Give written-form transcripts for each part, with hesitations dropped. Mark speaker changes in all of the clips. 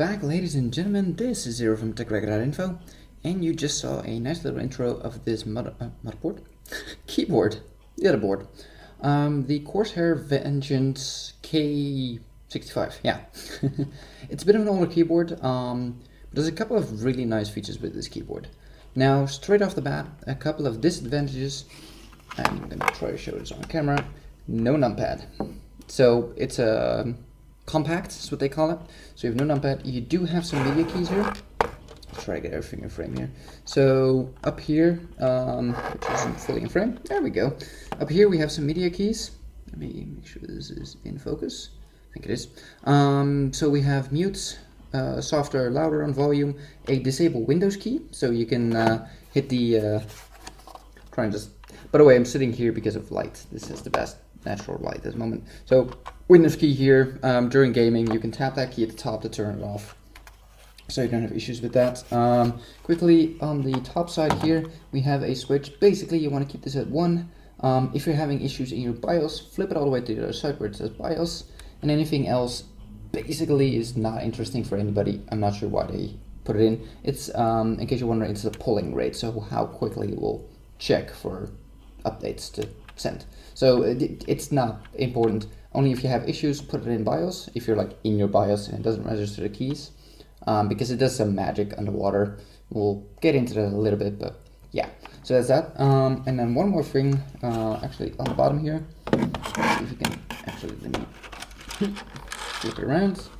Speaker 1: back, ladies and gentlemen. This is Zero from TechDragon.info, and you just saw a nice little intro of this motherboard, keyboard, the other board, the Corsair Vengeance K64. Yeah, it's a bit of an older keyboard. But there's a couple of really nice features with this keyboard. Now, straight off the bat, a couple of disadvantages. I'm gonna try to show this on camera. No numpad, so it's a compact, is what they call it. So you have no numpad. You do have some media keys here. Let's try to get everything in frame here. So up here, which isn't fully in frame, there we go. Up here we have some media keys. Let me make sure this is in focus. I think it is. So we have mute, softer, louder on volume, a disable Windows key, so you can hit the, try and just, by the way, I'm sitting here because of light. This is the best natural light at this moment. So Windows key here, during gaming, you can tap that key at the top to turn it off, so you don't have issues with that. Quickly, on the top side here, we have a switch. Basically, you want to keep this at 1. If you're having issues in your BIOS, flip it all the way to the other side where it says BIOS, and anything else basically is not interesting for anybody. I'm not sure why they put it in. It's, in case you're wondering, it's the polling rate, so how quickly it will check for updates to send. So it's not important. Only if you have issues, put it in BIOS. If you're like in your BIOS and it doesn't register the keys, because it does some magic underwater. We'll get into that a little bit, but yeah. So that's that. And then one more thing, actually on the bottom here. Let's see if you can actually, let me flip it around so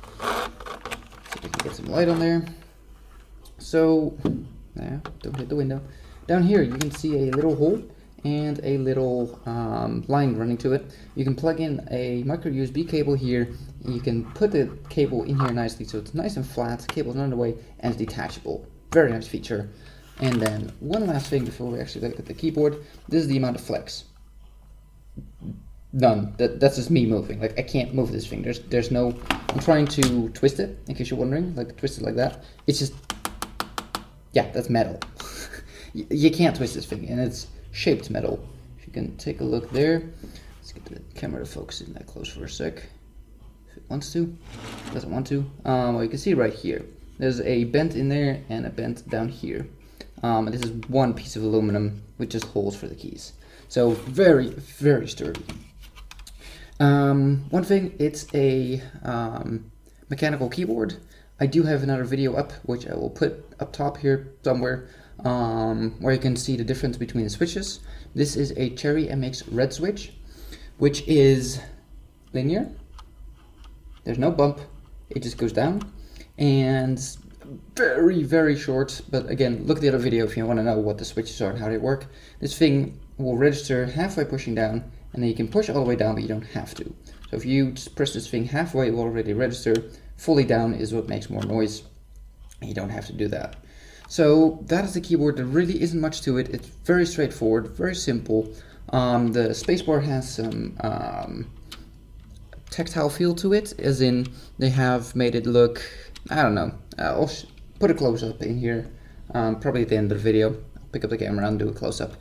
Speaker 1: we can get some light on there. So, yeah, don't hit the window. Down here you can see a little hole and a little line running to it. You can plug in a micro USB cable here, and you can put the cable in here nicely so it's nice and flat, the cable's not in the way, and it's detachable. Very nice feature. And then one last thing before we actually look at the keyboard, this is the amount of flex. None. That's just me moving. Like, I can't move this thing. There's no, I'm trying to twist it, in case you're wondering, like twist it like that. It's just, yeah, that's metal. You can't twist this thing, and it's shaped metal. If you can take a look there. Let's get the camera to focus in that close for a sec. If it wants to. Doesn't want to. Well, you can see right here. There's a bent in there and a bent down here. And this is one piece of aluminum with just holes for the keys. So very, very sturdy. One thing, it's a mechanical keyboard. I do have another video up, which I will put up top here somewhere, where you can see the difference between the switches. This is a Cherry MX red switch, which is linear. There's no bump, it just goes down, and very, very short. But again, look at the other video if you want to know what the switches are and how they work. This thing will register halfway pushing down, and then you can push all the way down, but you don't have to. So if you just press this thing halfway, it will already register. Fully down is what makes more noise, and you don't have to do that. So that is the keyboard. There really isn't much to it. It's very straightforward, very simple. The spacebar has some tactile feel to it, as in they have made it look, I don't know, I'll put a close-up in here, probably at the end of the video. I'll pick up the camera and do a close-up.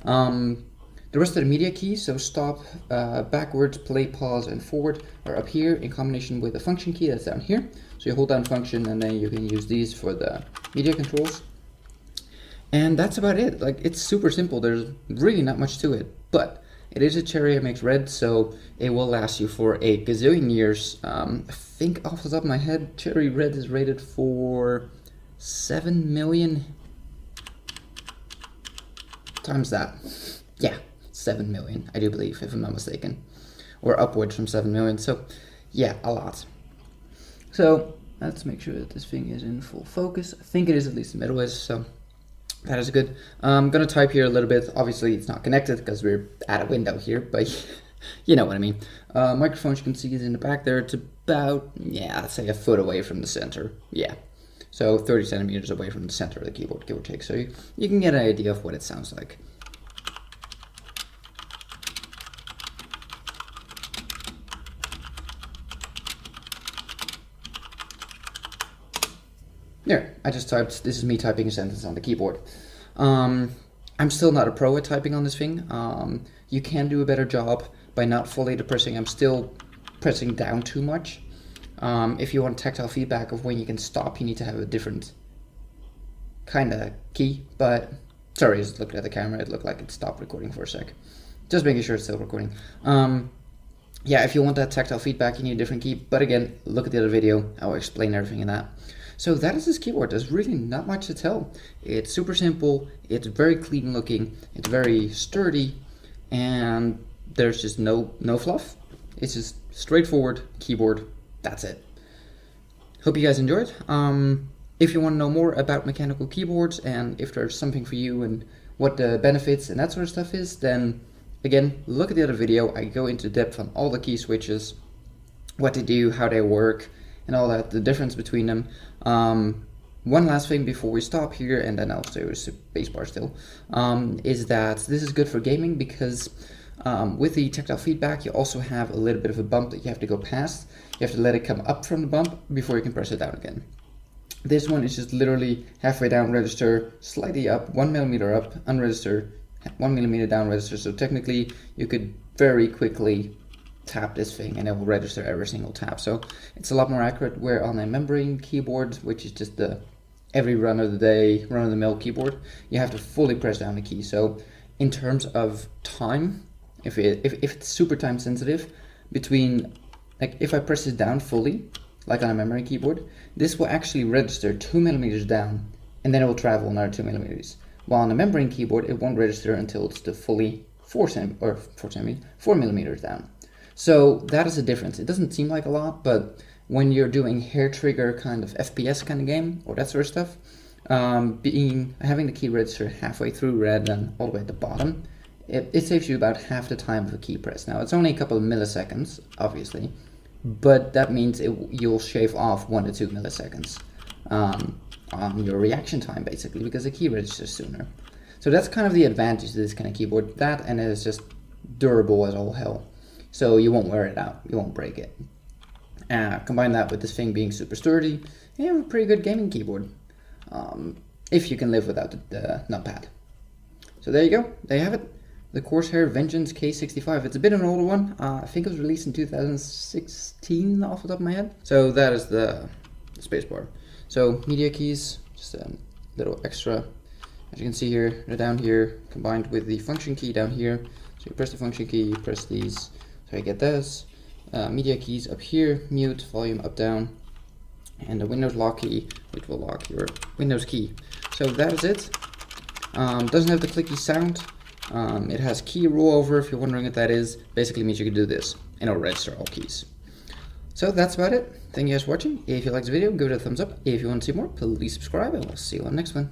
Speaker 1: The rest of the media keys, so stop, backwards, play, pause, and forward, are up here in combination with a function key that's down here. So you hold down function, and then you can use these for the media controls. And that's about it. Like, it's super simple. There's really not much to it, but it is a Cherry MX red, so it will last you for a gazillion years. I think off the top of my head, Cherry red is rated for 7 million times that. Yeah. 7 million, I do believe, if I'm not mistaken, or upwards from 7 million. So yeah, a lot. So let's make sure that this thing is in full focus. I think it is, at least the middle is, so that is good. I'm gonna type here a little bit. Obviously it's not connected because we're at a window here, but you know what I mean. Microphone, you can see, is in the back there. It's about, yeah, let's say a foot away from the center. Yeah, so 30 centimeters away from the center of the keyboard, give or take. So you can get an idea of what it sounds like. There, I just typed, this is me typing a sentence on the keyboard. I'm still not a pro at typing on this thing. You can do a better job by not fully depressing. I'm still pressing down too much. If you want tactile feedback of when you can stop, you need to have a different kind of key. But sorry, just looking at the camera, it looked like it stopped recording for a sec. Just making sure it's still recording. Yeah, if you want that tactile feedback, you need a different key. But again, look at the other video. I'll explain everything in that. So that is this keyboard. There's really not much to tell. It's super simple. It's very clean looking. It's very sturdy, and there's just no fluff. It's just straightforward keyboard. That's it. Hope you guys enjoyed. If you want to know more about mechanical keyboards and if there's something for you and what the benefits and that sort of stuff is, then again, look at the other video. I go into depth on all the key switches, what they do, how they work, and all that, the difference between them. One last thing before we stop here, and then I'll stay with Spacebar still, is that this is good for gaming because with the tactile feedback, you also have a little bit of a bump that you have to go past. You have to let it come up from the bump before you can press it down again. This one is just literally halfway down register, slightly up, 1 millimeter up, unregistered, 1 millimeter down register. So technically you could very quickly tap this thing and it will register every single tap. So it's a lot more accurate, where on a membrane keyboard, which is just the every run of the day, run of the mill keyboard, you have to fully press down the key. So in terms of time, if it's super time sensitive, between, like if I press it down fully, like on a memory keyboard, this will actually register 2 millimeters down, and then it will travel another 2 millimeters. While on a membrane keyboard, it won't register until it's the fully 4 millimeters down. So that is a difference. It doesn't seem like a lot, but when you're doing hair trigger kind of FPS kind of game or that sort of stuff, having the key register halfway through rather than all the way at the bottom, it saves you about half the time of a key press. Now it's only a couple of milliseconds, obviously, but that means you'll shave off 1 to 2 milliseconds on your reaction time, basically, because the key registers sooner. So that's kind of the advantage of this kind of keyboard. That, and it is just durable as all hell. So you won't wear it out, you won't break it. Combine that with this thing being super sturdy, you have a pretty good gaming keyboard. If you can live without the numpad. So there you go, there you have it. The Corsair Vengeance K65. It's a bit of an older one. I think it was released in 2016 off the top of my head. So that is the spacebar. So media keys, just a little extra. As you can see here, they're down here, combined with the function key down here. So you press the function key, you press these, so you get this. Media keys up here, mute, volume up, down, and the Windows lock key, which will lock your Windows key. So that is it. Doesn't have the clicky sound. It has key rollover, if you're wondering what that is. Basically means you can do this and it'll register all keys. So that's about it. Thank you guys for watching. If you liked the video, give it a thumbs up. If you want to see more, please subscribe, and we'll see you on the next one.